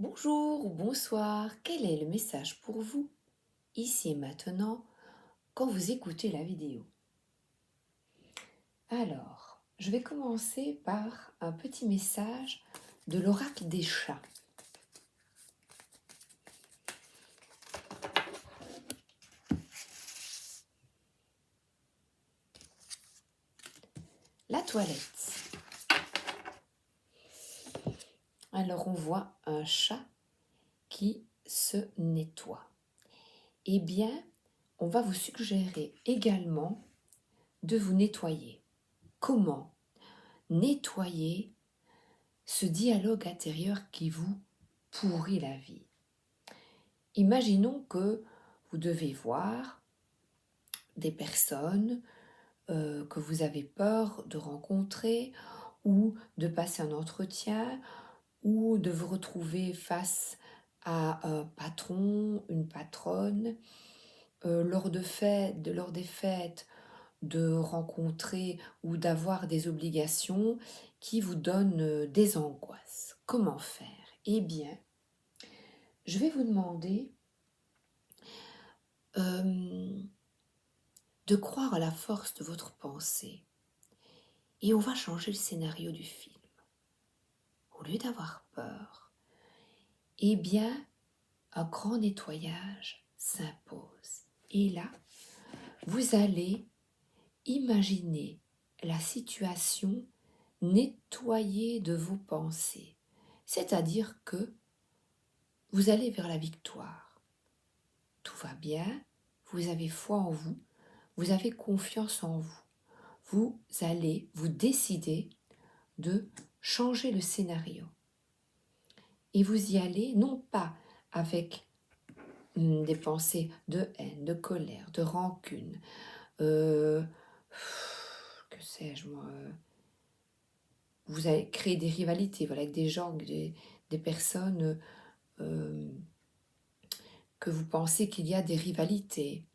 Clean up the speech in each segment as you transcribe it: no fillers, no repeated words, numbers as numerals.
Bonjour ou bonsoir, quel est le message pour vous, ici et maintenant, quand vous écoutez la vidéo? Alors, je vais commencer par un petit message de l'oracle des chats. La toilette. Alors, on voit un chat qui se nettoie. Eh bien, on va vous suggérer également de vous nettoyer. Comment nettoyer ce dialogue intérieur qui vous pourrit la vie? Imaginons que vous devez voir des personnes que vous avez peur de rencontrer ou de passer un entretien ou de vous retrouver face à un patron, une patronne, lors des fêtes, de rencontrer ou d'avoir des obligations qui vous donnent des angoisses. Comment faire? Eh bien, je vais vous demander euh, de croire à la force de votre pensée et on va changer le scénario du film. Au lieu d'avoir peur, eh bien, un grand nettoyage s'impose. Et là, vous allez imaginer la situation nettoyée de vos pensées. C'est-à-dire que vous allez vers la victoire. Tout va bien, vous avez foi en vous, vous avez confiance en vous. Vous allez vous décider de changer le scénario. Et vous y allez non pas avec des pensées de haine, de colère, de rancune, euh, que sais-je moi, vous allez créer des rivalités voilà, avec des gens, des personnes que vous pensez qu'il y a des rivalités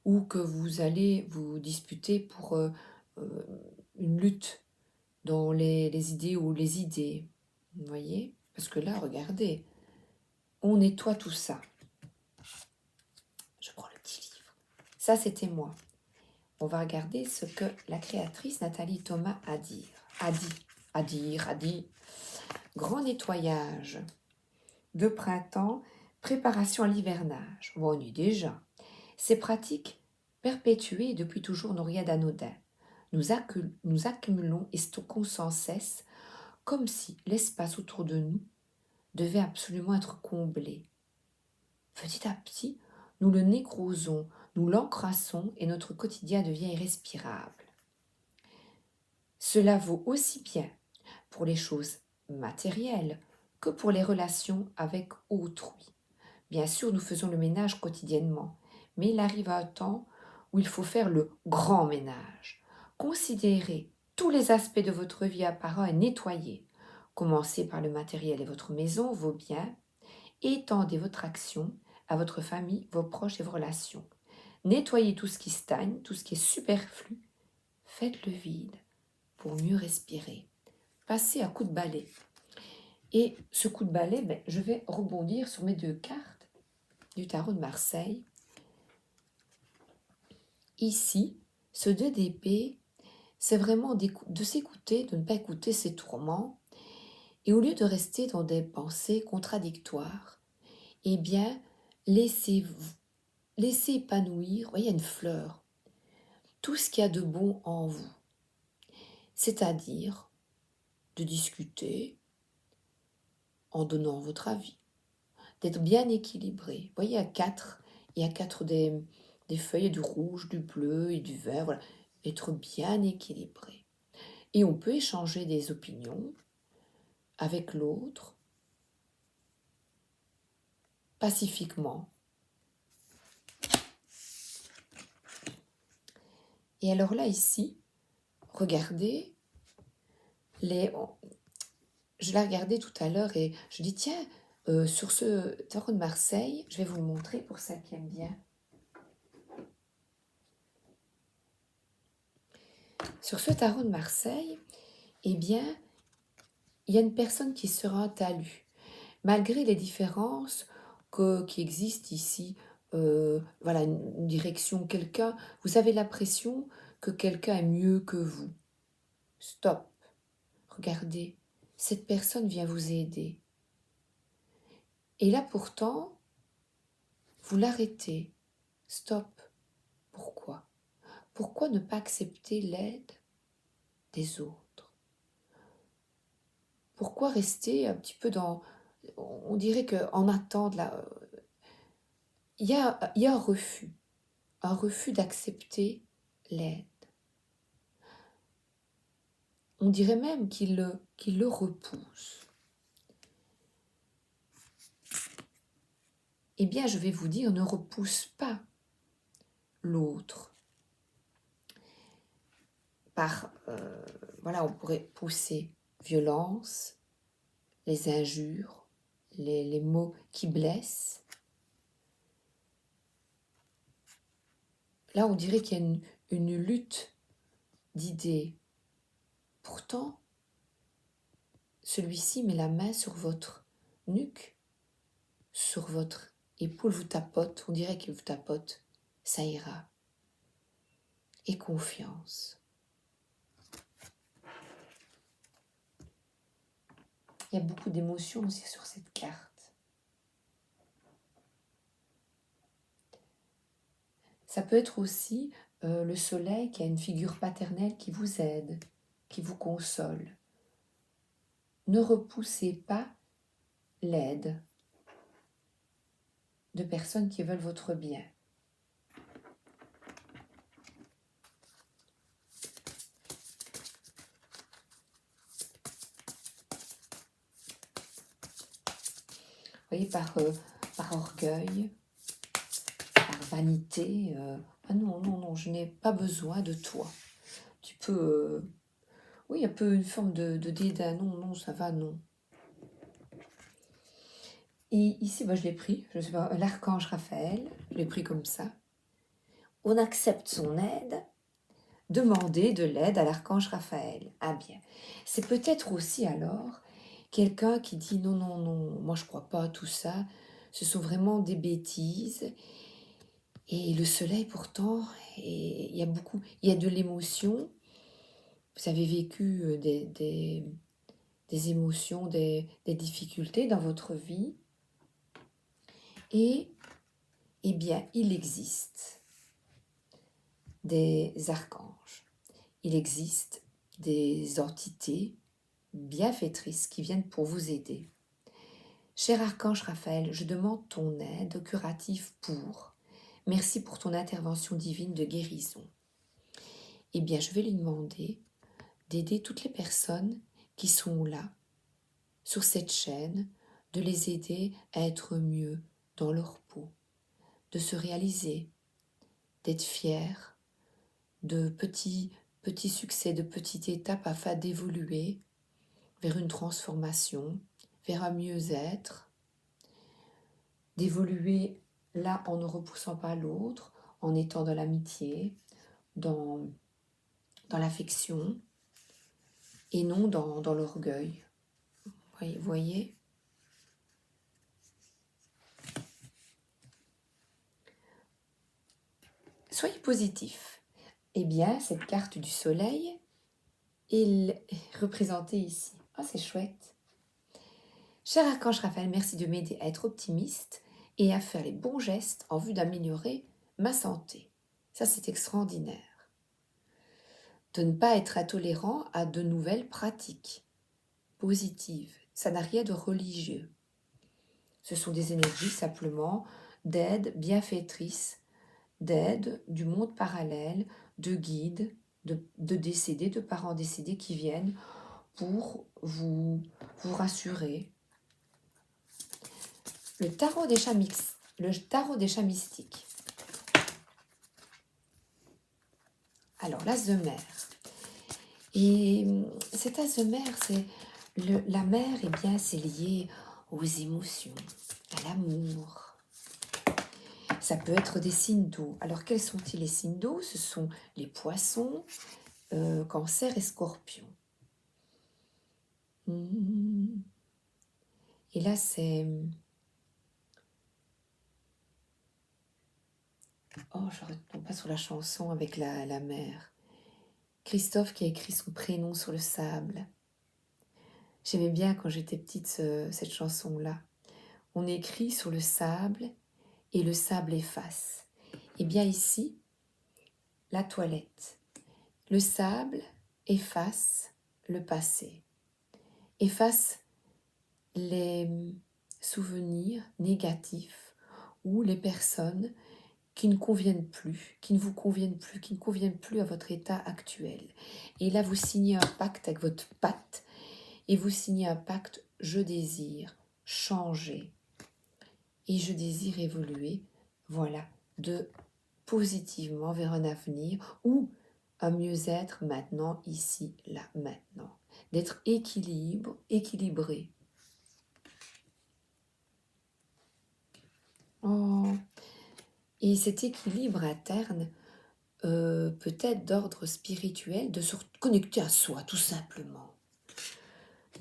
ou que vous allez vous disputer pour euh, une lutte dans les idées ou les idées. Vous voyez? Parce que là, regardez, on nettoie tout ça. Je prends le petit livre. Ça, c'était moi. On va regarder ce que la créatrice Nathalie Thomas a dit. A dit. Grand nettoyage de printemps, préparation à l'hivernage. Bon, on y est déjà. Ces pratiques perpétuées depuis toujours n'ont rien d'anodin. Nous accumulons et stockons sans cesse, comme si l'espace autour de nous devait absolument être comblé. Petit à petit, nous le nécrosons, nous l'encrassons et notre quotidien devient irrespirable. Cela vaut aussi bien pour les choses matérielles que pour les relations avec autrui. Bien sûr, nous faisons le ménage quotidiennement, mais il arrive un temps où il faut faire le grand ménage. Considérez tous les aspects de votre vie apparents et nettoyez. Commencez par le matériel et votre maison, vos biens, et étendez votre action à votre famille, vos proches et vos relations. Nettoyez tout ce qui stagne, tout ce qui est superflu. Faites le vide pour mieux respirer. Passez à coup de balai. Et ce coup de balai, je vais rebondir sur mes deux cartes du tarot de Marseille. Ici, ce 2 d'épée, c'est vraiment de s'écouter, de ne pas écouter ses tourments. Et au lieu de rester dans des pensées contradictoires, eh bien, laissez épanouir, voyez, une fleur, tout ce qu'il y a de bon en vous. C'est-à-dire de discuter en donnant votre avis, d'être bien équilibré. Vous voyez, il y a quatre des feuilles, du rouge, du bleu et du vert, voilà. Être bien équilibré. Et on peut échanger des opinions avec l'autre pacifiquement. Et alors là, ici, regardez, je l'ai regardé tout à l'heure et je dis, tiens, sur ce tarot de Marseille, je vais vous le montrer pour ceux qui aiment bien. Sur ce tarot de Marseille, eh bien, il y a une personne qui sera un talus. malgré les différences qui existent ici, voilà, une direction, quelqu'un, vous avez l'impression que quelqu'un est mieux que vous. Stop. Regardez, cette personne vient vous aider. Et là pourtant, vous l'arrêtez. Stop. Pourquoi? Pourquoi ne pas accepter l'aide des autres? Pourquoi rester un petit peu dans... On dirait qu'en attente, là, il y a un refus d'accepter l'aide. On dirait même qu'il le repousse. Eh bien, je vais vous dire, ne repousse pas l'autre. Par, voilà, on pourrait pousser violence, les injures, les mots qui blessent. Là, on dirait qu'il y a une lutte d'idées. Pourtant, celui-ci met la main sur votre nuque, sur votre épaule, vous tapote, on dirait qu'il vous tapote. Ça ira. Et confiance. Il y a beaucoup d'émotions aussi sur cette carte. Ça peut être aussi le soleil qui a une figure paternelle qui vous aide, qui vous console. Ne repoussez pas l'aide de personnes qui veulent votre bien. Vous voyez, par orgueil, par vanité, ah non, non, non, je n'ai pas besoin de toi. Tu peux, oui, un peu une forme de dédain, non, non, ça va, non. Et ici, je l'ai pris, je sais pas, l'archange Raphaël, je l'ai pris comme ça. On accepte son aide, demander de l'aide à l'archange Raphaël. Ah bien, c'est peut-être aussi alors quelqu'un qui dit non, non, non, moi je crois pas à tout ça, ce sont vraiment des bêtises. Et le soleil pourtant, il y a de l'émotion. Vous avez vécu des émotions, des difficultés dans votre vie. Et, eh bien, il existe des archanges. Il existe des entités bienfaitrices qui viennent pour vous aider. Cher archange Raphaël, je demande ton aide curative pour. Merci pour ton intervention divine de guérison. Eh bien, je vais lui demander d'aider toutes les personnes qui sont là, sur cette chaîne, de les aider à être mieux dans leur peau, de se réaliser, d'être fiers de petits succès, de petites étapes afin d'évoluer vers une transformation, vers un mieux-être, d'évoluer là en ne repoussant pas l'autre, en étant dans l'amitié, dans l'affection, et non dans l'orgueil. Voyez. Soyez positif. Eh bien, cette carte du soleil est représentée ici. Oh, c'est chouette. Cher archange Raphaël, merci de m'aider à être optimiste et à faire les bons gestes en vue d'améliorer ma santé. Ça, c'est extraordinaire. De ne pas être intolérant à de nouvelles pratiques positives. Ça n'a rien de religieux. Ce sont des énergies simplement d'aide bienfaitrice, d'aide du monde parallèle, de guides, de décédés, de parents décédés qui viennent pour vous rassurer. Le tarot des chats mystiques. Alors, l'as de mer. Et cet as de mer, la mer, eh bien, c'est lié aux émotions, à l'amour. Ça peut être des signes d'eau. Alors, quels sont-ils les signes d'eau? Ce sont les poissons, Cancer et Scorpion. Et là, c'est... Oh, je ne retombe pas sur la chanson avec la mer. Christophe qui a écrit son prénom sur le sable. J'aimais bien quand j'étais petite cette chanson-là. On écrit sur le sable et le sable efface. Et bien ici, la toilette. Le sable efface le passé. Efface les souvenirs négatifs ou les personnes qui ne conviennent plus, qui ne vous conviennent plus, qui ne conviennent plus à votre état actuel. Et là, vous signez un pacte avec votre patte et vous signez un pacte « je désire changer et je désire évoluer », voilà, de positivement vers un avenir ou un mieux-être maintenant, ici, là, maintenant. D'être équilibré. Oh. Et cet équilibre interne, peut-être d'ordre spirituel, de se connecter à soi, tout simplement.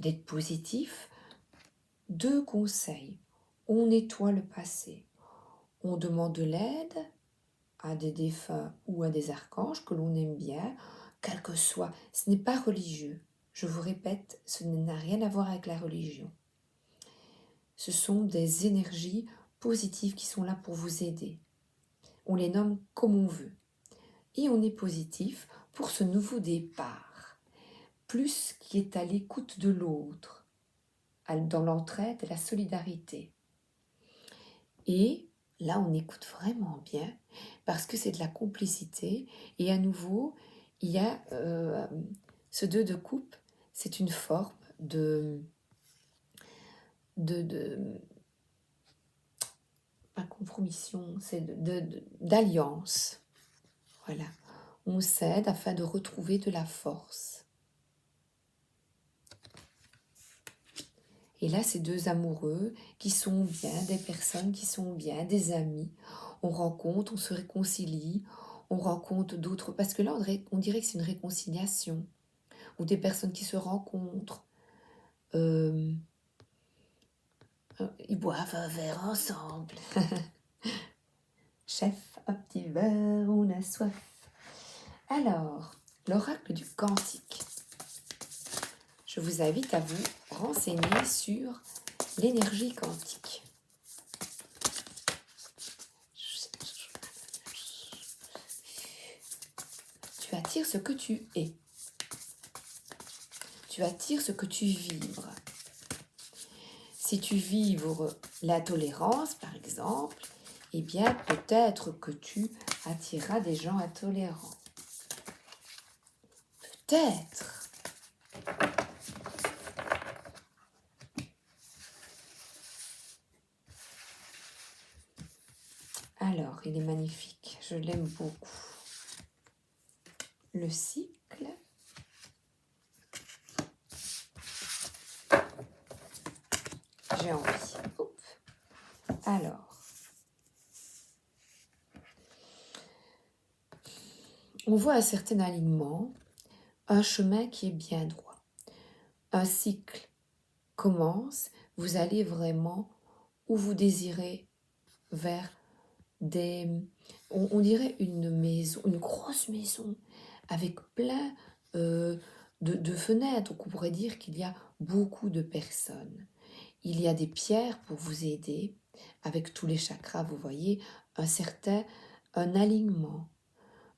D'être positif. 2 conseils. On nettoie le passé. On demande de l'aide à des défunts ou à des archanges que l'on aime bien, quel que soit. Ce n'est pas religieux. Je vous répète, ce n'a rien à voir avec la religion. Ce sont des énergies positives qui sont là pour vous aider. On les nomme comme on veut. Et on est positif pour ce nouveau départ, plus qui est à l'écoute de l'autre, dans l'entraide et la solidarité. Et là, on écoute vraiment bien, parce que c'est de la complicité, et à nouveau, il y a ce 2 de coupe, c'est une forme pas compromission, c'est d'alliance. Voilà. On s'aide afin de retrouver de la force. Et là, ces 2 amoureux qui sont bien, des personnes qui sont bien, des amis. On rencontre, on se réconcilie, on rencontre d'autres. Parce que là, on dirait que c'est une réconciliation. Ou des personnes qui se rencontrent. Ils boivent un verre ensemble. Chef, un petit verre, on a soif. Alors, l'oracle du cantique. Je vous invite à vous renseigner sur l'énergie quantique. Tu attires ce que tu es. Tu attires ce que tu vibres. Si tu vibres la tolérance, par exemple, eh bien, peut-être que tu attireras des gens intolérants. Peut-être. Alors, il est magnifique. Je l'aime beaucoup. Le cycle. J'ai envie. Oups. Alors, on voit un certain alignement, un chemin qui est bien droit. Un cycle commence, vous allez vraiment où vous désirez vers des... On dirait une maison, une grosse maison avec plein de fenêtres. Donc on pourrait dire qu'il y a beaucoup de personnes. Il y a des pierres pour vous aider avec tous les chakras, vous voyez, un alignement,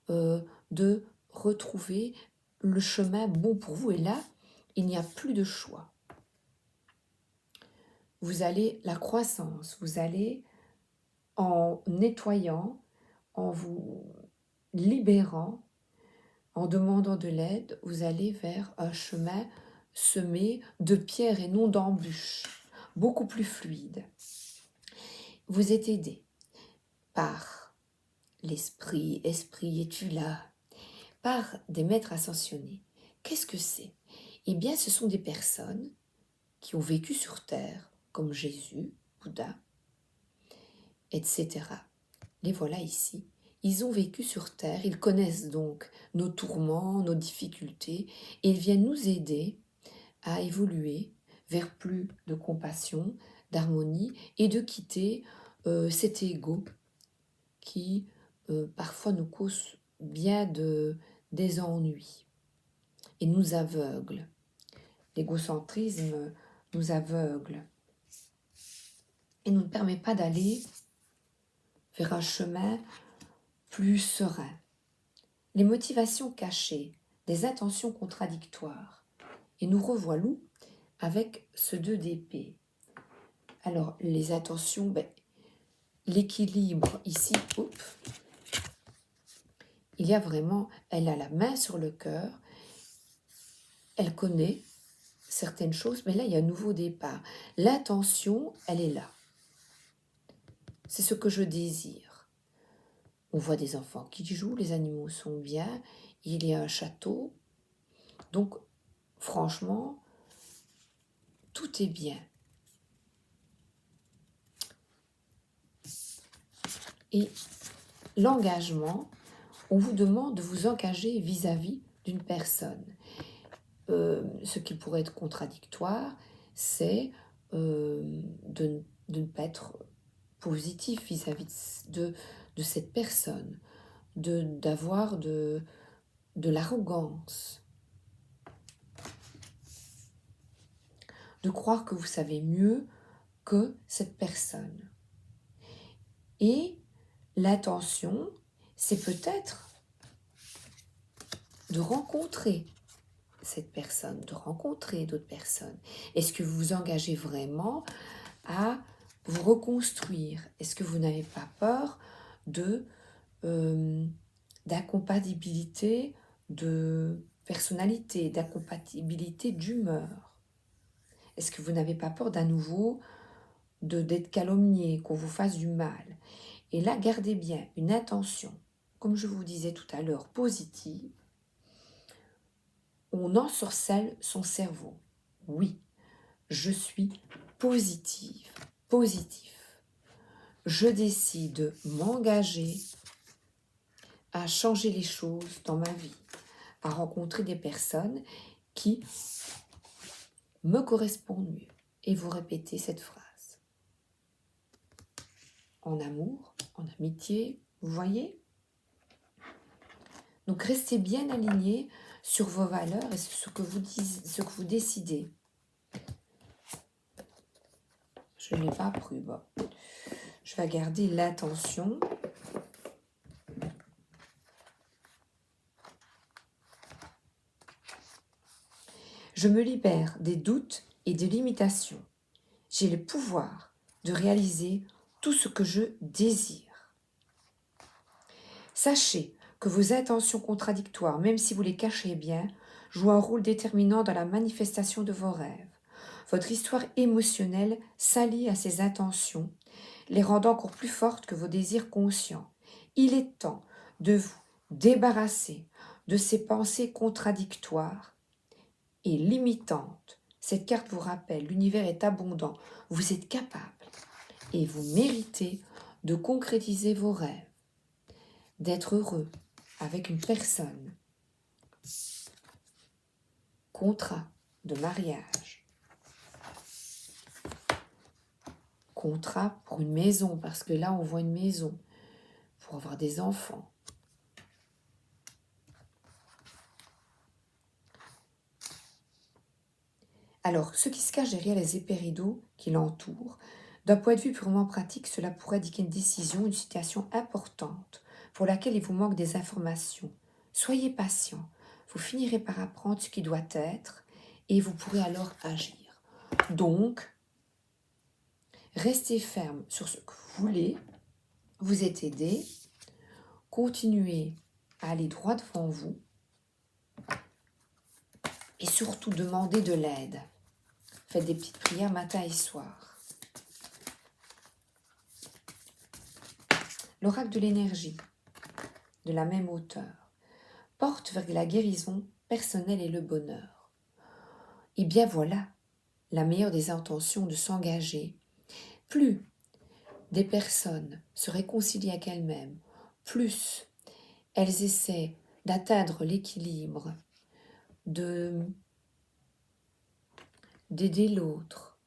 de retrouver le chemin bon pour vous. Et là, il n'y a plus de choix. Vous allez, la croissance, vous allez en nettoyant, en vous libérant, en demandant de l'aide, vous allez vers un chemin semé de pierres et non d'embûches, beaucoup plus fluide. Vous êtes aidé par l'esprit, esprit es-tu là, par des maîtres ascensionnés. Qu'est-ce que c'est? Eh bien, ce sont des personnes qui ont vécu sur Terre, comme Jésus, Bouddha, etc. Les voilà ici. Ils ont vécu sur Terre, ils connaissent donc nos tourments, nos difficultés, et ils viennent nous aider à évoluer vers plus de compassion, d'harmonie et de quitter cet ego qui parfois nous cause bien des ennuis et nous aveugle. L'égocentrisme nous aveugle et nous ne permet pas d'aller vers un chemin plus serein. Les motivations cachées, des intentions contradictoires. Et nous revoilà avec ce 2 d'épée. Alors, les intentions, l'équilibre ici, il y a vraiment, elle a la main sur le cœur, elle connaît certaines choses, mais là, il y a un nouveau départ. L'intention, elle est là. C'est ce que je désire. On voit des enfants qui jouent, les animaux sont bien, il y a un château. Donc, franchement, tout est bien. Et l'engagement, on vous demande de vous engager vis-à-vis d'une personne. Ce qui pourrait être contradictoire, c'est de ne pas être positif vis-à-vis de cette personne, d'avoir de l'arrogance, de croire que vous savez mieux que cette personne. Et l'intention, c'est peut-être de rencontrer cette personne, de rencontrer d'autres personnes. Est-ce que vous vous engagez vraiment à vous reconstruire? Est-ce que vous n'avez pas peur d'incompatibilité de personnalité, d'incompatibilité d'humeur? Est-ce que vous n'avez pas peur d'à nouveau d'être calomnié, qu'on vous fasse du mal? Et là, gardez bien une intention, comme je vous disais tout à l'heure, positive. On ensorcelle son cerveau. Oui, je suis positive, positif. Je décide de m'engager à changer les choses dans ma vie, à rencontrer des personnes qui me correspondent mieux. Et vous répétez cette phrase. En amour, en amitié, vous voyez? Donc restez bien alignés sur vos valeurs et sur ce que vous décidez. Je ne l'ai pas pris. Bon. Je vais garder l'attention. Je me libère des doutes et des limitations. J'ai le pouvoir de réaliser tout ce que je désire. Sachez que vos intentions contradictoires, même si vous les cachez bien, jouent un rôle déterminant dans la manifestation de vos rêves. Votre histoire émotionnelle s'allie à ces intentions, les rendant encore plus fortes que vos désirs conscients. Il est temps de vous débarrasser de ces pensées contradictoires et limitantes. Cette carte vous rappelle, l'univers est abondant, vous êtes capable et vous méritez de concrétiser vos rêves, d'être heureux avec une personne. Contrat de mariage. Contrat pour une maison, parce que là on voit une maison, pour avoir des enfants. Alors, ce qui se cache derrière les épées rideaux qui l'entourent, d'un point de vue purement pratique, cela pourrait indiquer une décision, une situation importante pour laquelle il vous manque des informations. Soyez patient, vous finirez par apprendre ce qui doit être et vous pourrez alors agir. Donc, restez ferme sur ce que vous voulez, vous êtes aidé, continuez à aller droit devant vous et surtout demandez de l'aide. Faites des petites prières matin et soir. L'oracle de l'énergie, de la même hauteur, porte vers la guérison personnelle et le bonheur. Et bien voilà, la meilleure des intentions de s'engager. Plus des personnes se réconcilient avec elles-mêmes, plus elles essaient d'atteindre l'équilibre, d'aider l'autre,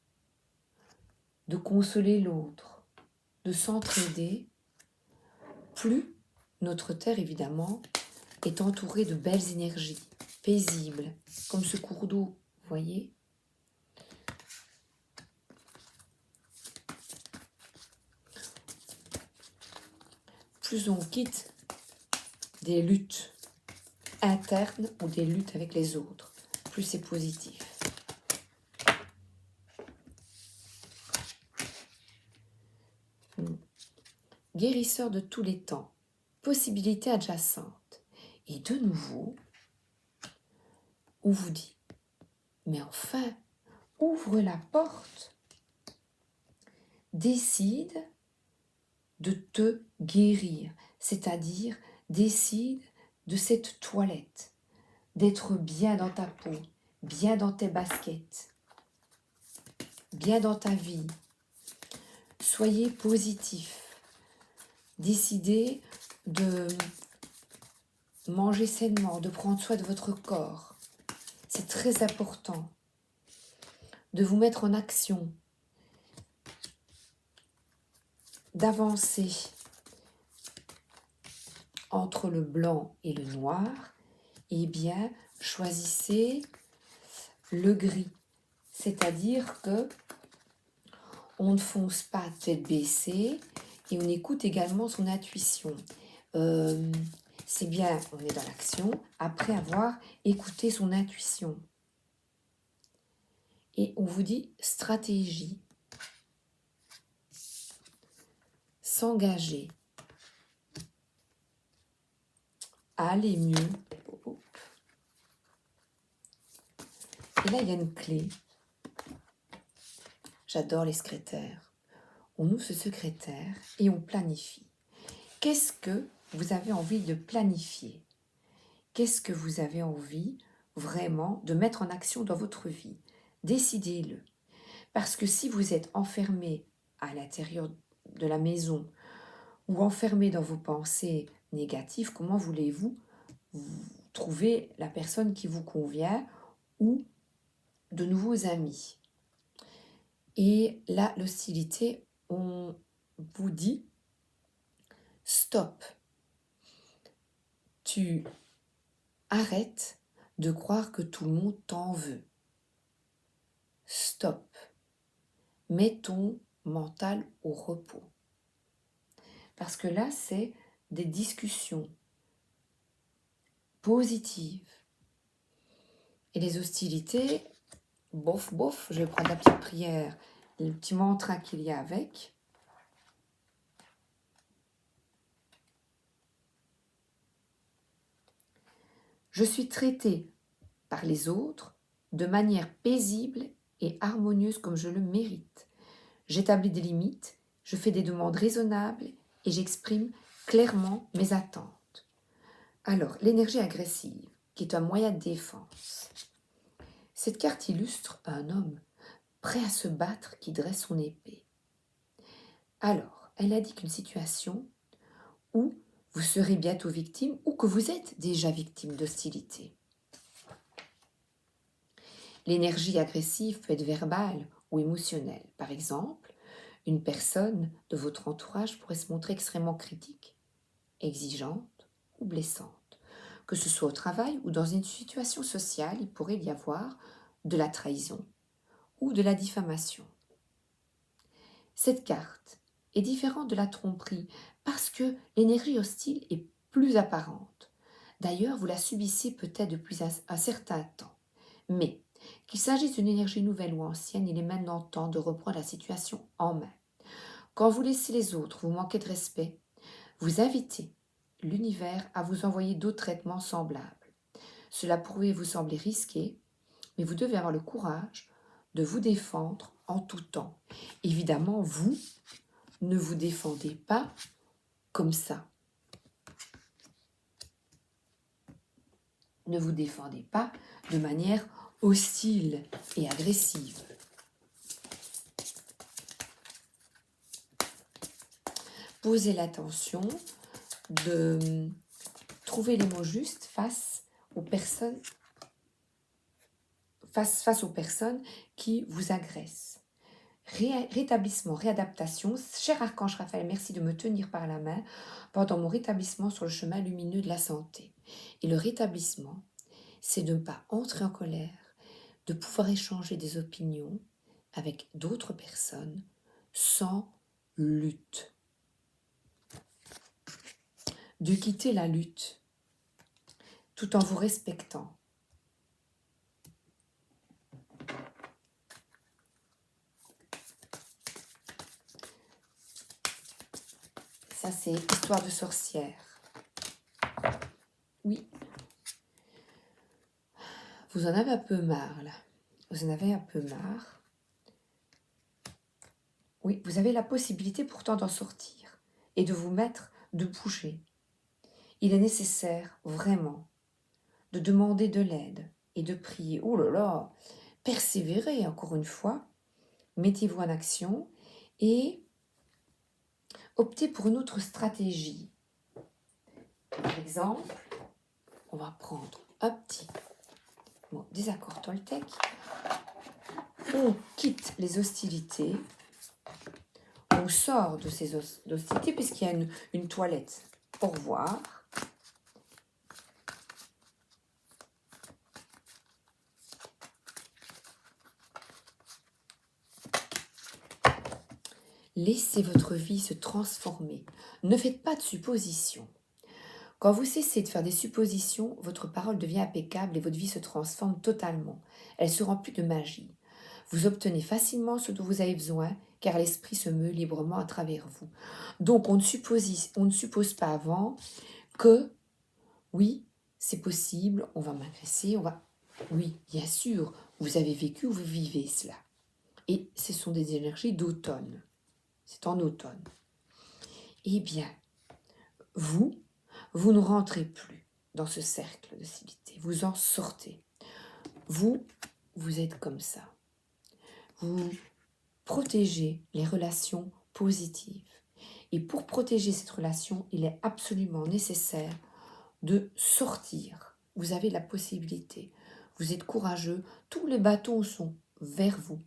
de consoler l'autre, de s'entraider, plus notre Terre, évidemment, est entourée de belles énergies, paisibles, comme ce cours d'eau, vous voyez. Plus on quitte des luttes internes ou des luttes avec les autres, plus c'est positif. Guérisseur de tous les temps, possibilité adjacente. Et de nouveau, on vous dit, mais enfin, ouvre la porte, décide de te guérir, c'est-à-dire décide de cette toilette, d'être bien dans ta peau, bien dans tes baskets, bien dans ta vie. Soyez positif. Décidez de manger sainement, de prendre soin de votre corps. C'est très important de vous mettre en action, d'avancer entre le blanc et le noir. Eh bien, choisissez le gris. C'est-à-dire que on ne fonce pas tête baissée et on écoute également son intuition. C'est bien, on est dans l'action après avoir écouté son intuition. Et on vous dit stratégie, s'engager, aller mieux. Et là, il y a une clé. J'adore les secrétaires. On ouvre ce secrétaire et on planifie. Qu'est-ce que vous avez envie de planifier? Qu'est-ce que vous avez envie vraiment de mettre en action dans votre vie? Décidez-le. Parce que si vous êtes enfermé à l'intérieur de la maison ou enfermé dans vos pensées négatives, comment voulez-vous trouver la personne qui vous convient ou de nouveaux amis? Et là, l'hostilité, on vous dit stop. Tu arrêtes de croire que tout le monde t'en veut. Stop. Mets ton mental au repos. Parce que là, c'est des discussions positives. Et les hostilités, bof, bof, je vais prendre la petite prière, le petit mantra qu'il y a avec. Je suis traité par les autres de manière paisible et harmonieuse comme je le mérite. J'établis des limites, je fais des demandes raisonnables et j'exprime clairement mes attentes. Alors, l'énergie agressive, qui est un moyen de défense. Cette carte illustre un homme prêt à se battre qui dresse son épée. Alors, elle indique une situation où vous serez bientôt victime ou que vous êtes déjà victime d'hostilité. L'énergie agressive peut être verbale ou émotionnelle. Par exemple, une personne de votre entourage pourrait se montrer extrêmement critique, exigeante ou blessante. Que ce soit au travail ou dans une situation sociale, il pourrait y avoir de la trahison ou de la diffamation. Cette carte est différente de la tromperie parce que l'énergie hostile est plus apparente. D'ailleurs, vous la subissez peut-être depuis un certain temps. Mais qu'il s'agisse d'une énergie nouvelle ou ancienne, il est maintenant temps de reprendre la situation en main. Quand vous laissez les autres vous manquer de respect, vous invitez l'univers à vous envoyer d'autres traitements semblables. Cela pourrait vous sembler risqué, mais vous devez avoir le courage de vous défendre en tout temps. Évidemment, vous ne vous défendez pas comme ça. Ne vous défendez pas de manière hostile et agressive. Posez l'attention de trouver les mots justes face aux personnes, face aux personnes qui vous agressent. Rétablissement, réadaptation. Cher Archange Raphaël, merci de me tenir par la main pendant mon rétablissement sur le chemin lumineux de la santé. Et le rétablissement, c'est de ne pas entrer en colère, de pouvoir échanger des opinions avec d'autres personnes sans lutte. De quitter la lutte tout en vous respectant. Ça, c'est histoire de sorcière. Oui. Vous en avez un peu marre, là. Vous en avez un peu marre. Oui, vous avez la possibilité pourtant d'en sortir et de vous mettre, de bouger. Il est nécessaire, vraiment, de demander de l'aide et de prier. Oh là là, persévérez encore une fois. Mettez-vous en action et optez pour une autre stratégie. Par exemple, on va prendre un petit désaccord Toltec. On quitte les hostilités. On sort de ces hostilités puisqu'il y a une toilette. Au revoir. Laissez votre vie se transformer. Ne faites pas de suppositions. Quand vous cessez de faire des suppositions, votre parole devient impeccable et votre vie se transforme totalement. Elle se remplit de magie. Vous obtenez facilement ce dont vous avez besoin, car l'esprit se meut librement à travers vous. Donc on ne suppose pas avant que, oui, c'est possible, on va m'agresser, Oui, bien sûr, vous avez vécu, vous vivez cela. Et ce sont des énergies d'automne. C'est en automne. Eh bien, vous ne rentrez plus dans ce cercle de civilité. Vous en sortez. Vous êtes comme ça. Vous protégez les relations positives. Et pour protéger cette relation, il est absolument nécessaire de sortir. Vous avez la possibilité. Vous êtes courageux. Tous les bâtons sont vers vous.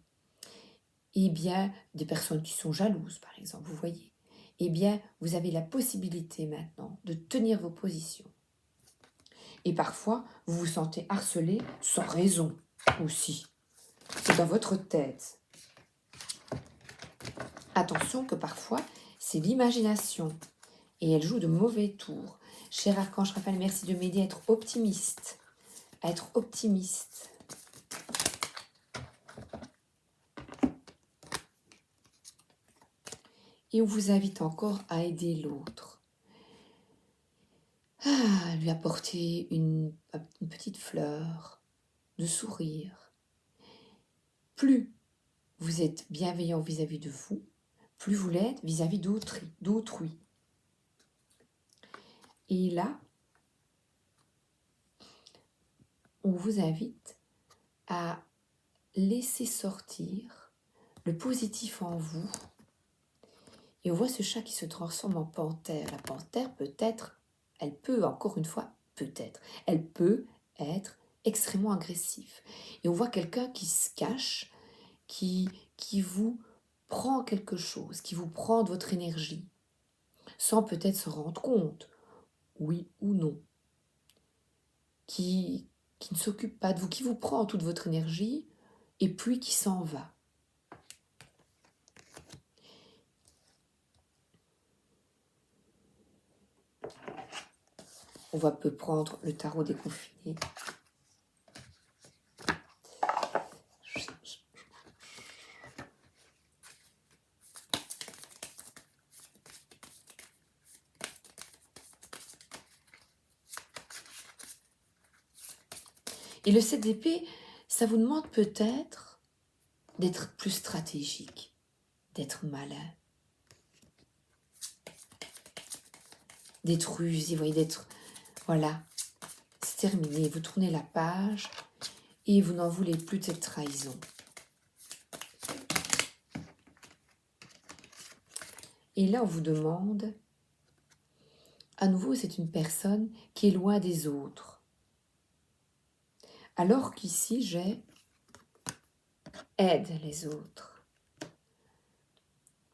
Eh bien, des personnes qui sont jalouses, par exemple, vous voyez. Eh bien, vous avez la possibilité maintenant de tenir vos positions. Et parfois, vous vous sentez harcelé sans raison aussi. C'est dans votre tête. Attention que parfois, c'est l'imagination. Et elle joue de mauvais tours. Cher Archange Raphaël, merci de m'aider à être optimiste. À être optimiste. Et on vous invite encore à aider l'autre. Lui apporter une petite fleur, de sourire. Plus vous êtes bienveillant vis-à-vis de vous, plus vous l'êtes vis-à-vis d'autrui. Et là, on vous invite à laisser sortir le positif en vous. Et on voit ce chat qui se transforme en panthère. La panthère elle peut être extrêmement agressif. Et on voit quelqu'un qui se cache, qui vous prend quelque chose, qui vous prend de votre énergie, sans peut-être se rendre compte, oui ou non, qui ne s'occupe pas de vous, qui vous prend toute votre énergie, et puis qui s'en va. On peut prendre le tarot déconfiné. Et le 7 d'épée, ça vous demande peut-être d'être plus stratégique, d'être malin, d'être rusé, voilà, c'est terminé, vous tournez la page et vous n'en voulez plus de cette trahison. Et là, on vous demande, à nouveau, c'est une personne qui est loin des autres. Alors qu'ici, j'ai aide les autres,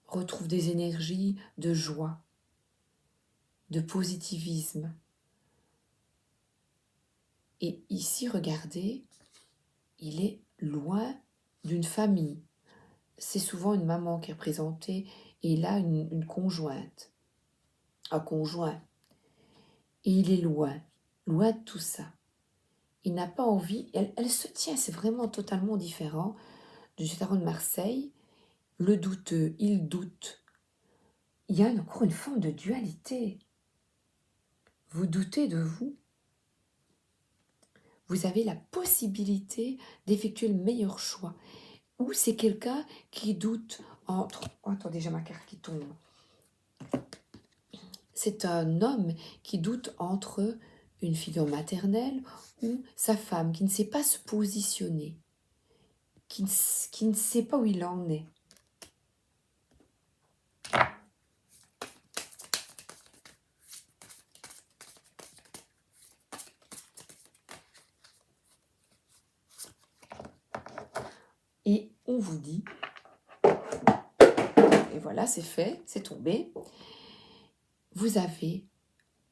retrouve des énergies de joie, de positivisme. Et ici, regardez, il est loin d'une famille. C'est souvent une maman qui est représentée et là une conjointe, un conjoint. Et il est loin, loin de tout ça. Il n'a pas envie, elle se tient, c'est vraiment totalement différent du tarot de Marseille. Le douteux, il doute. Il y a encore une forme de dualité. Vous doutez de vous. Vous avez la possibilité d'effectuer le meilleur choix. Ou c'est quelqu'un qui doute entre... Oh, attendez, j'ai ma carte qui tombe. C'est un homme qui doute entre une figure maternelle ou sa femme, qui ne sait pas se positionner, qui ne sait pas où il en est. Et on vous dit, et voilà, c'est fait, c'est tombé, vous avez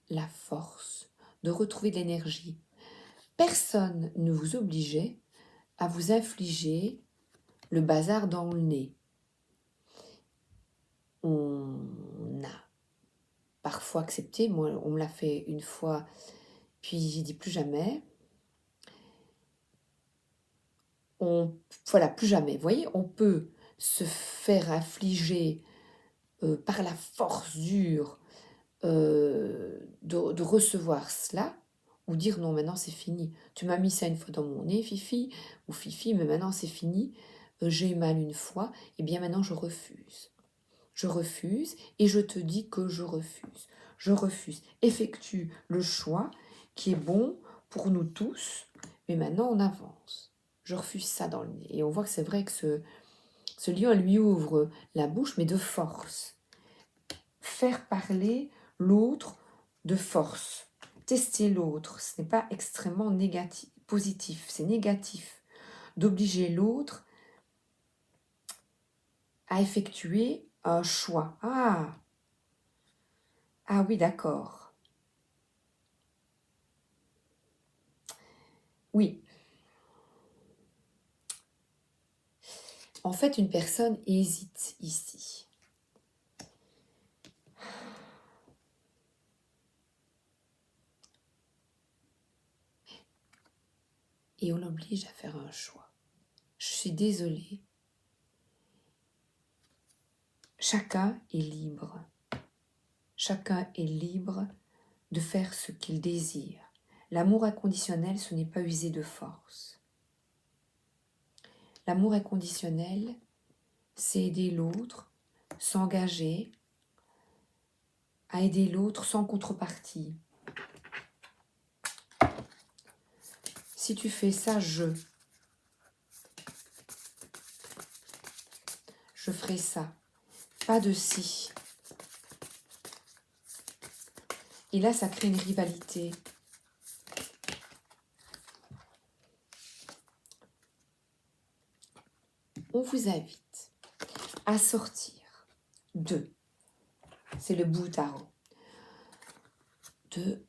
la force de retrouver de l'énergie. Personne ne vous obligeait à vous infliger le bazar dans le nez. On a parfois accepté, moi on me l'a fait une fois, puis j'ai dit plus jamais. Voilà, plus jamais. Vous voyez, on peut se faire infliger par la force dure de recevoir cela, ou dire non, maintenant c'est fini. Tu m'as mis ça une fois dans mon nez, Fifi, ou Fifi, mais maintenant c'est fini. J'ai eu mal une fois, et bien maintenant je refuse. Je refuse et je te dis que je refuse. Je refuse. Effectue le choix qui est bon pour nous tous, mais maintenant on avance. Je refuse ça dans le nez. Et on voit que c'est vrai que ce lion lui ouvre la bouche, mais de force. Faire parler l'autre de force. Tester l'autre, ce n'est pas extrêmement négatif, positif, c'est négatif. D'obliger l'autre à effectuer un choix. Ah oui, d'accord. Oui. En fait, une personne hésite ici. Et on l'oblige à faire un choix. Je suis désolée. Chacun est libre. Chacun est libre de faire ce qu'il désire. L'amour inconditionnel, ce n'est pas user de force. L'amour inconditionnel, c'est aider l'autre, s'engager à aider l'autre sans contrepartie. Si tu fais ça, je ferai ça. Pas de si. Et là, ça crée une rivalité. On vous invite à sortir de, c'est le bout tarot, de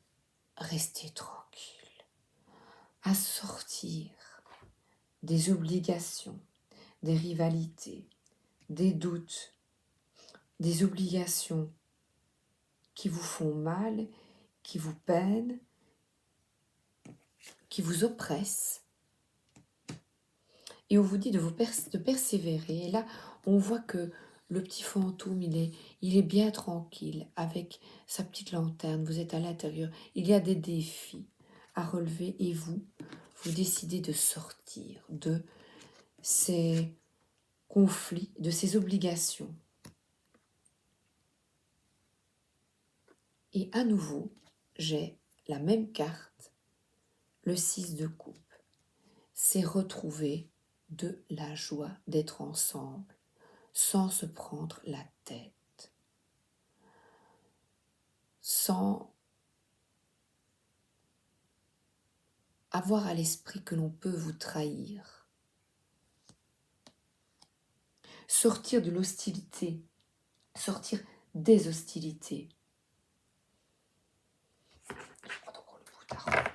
rester tranquille, à sortir des obligations, des rivalités, des doutes, des obligations qui vous font mal, qui vous peinent, qui vous oppressent. Et on vous dit de persévérer. Et là, on voit que le petit fantôme, il est bien tranquille avec sa petite lanterne. Vous êtes à l'intérieur. Il y a des défis à relever et vous décidez de sortir de ces conflits, de ces obligations. Et à nouveau, j'ai la même carte, le 6 de coupe. C'est retrouver de la joie d'être ensemble, sans se prendre la tête, sans avoir à l'esprit que l'on peut vous trahir. sortir de l'hostilité, sortir des hostilités. Je prends encore le bout.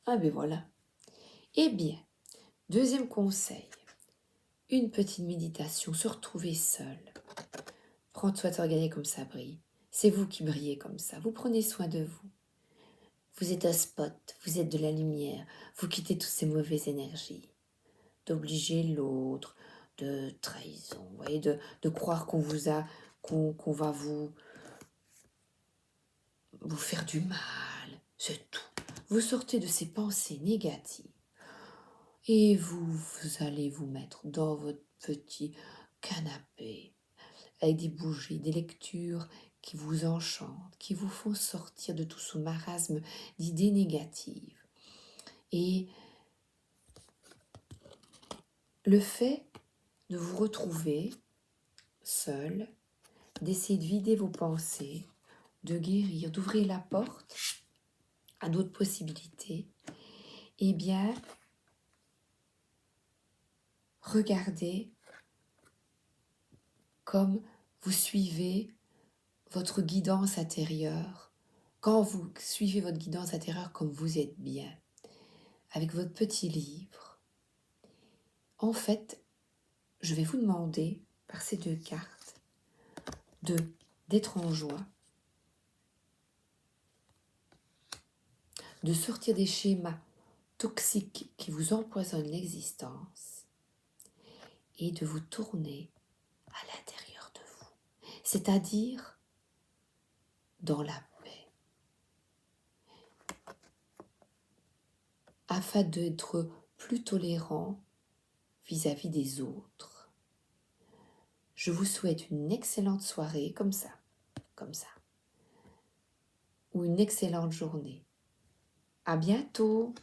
Ah ben voilà. Eh bien, deuxième conseil, une petite méditation, se retrouver seul. Prendre soin de regarder comme ça brille. C'est vous qui brillez comme ça. Vous prenez soin de vous. Vous êtes un spot, vous êtes de la lumière. Vous quittez toutes ces mauvaises énergies. D'obliger l'autre, de trahison, vous voyez, de croire qu'on vous a, qu'on va vous faire du mal. C'est tout. Vous sortez de ces pensées négatives. Et vous allez vous mettre dans votre petit canapé avec des bougies, des lectures qui vous enchantent, qui vous font sortir de tout ce marasme d'idées négatives. Et le fait de vous retrouver seul, d'essayer de vider vos pensées, de guérir, d'ouvrir la porte à d'autres possibilités, eh bien, regardez comme vous suivez votre guidance intérieure. Quand vous suivez votre guidance intérieure comme vous êtes bien, avec votre petit livre, en fait, je vais vous demander, par ces deux cartes, d'être en joie, de sortir des schémas toxiques qui vous empoisonnent l'existence et de vous tourner à l'intérieur de vous, c'est-à-dire dans la paix, afin d'être plus tolérant vis-à-vis des autres. Je vous souhaite une excellente soirée comme ça, ou une excellente journée. À bientôt!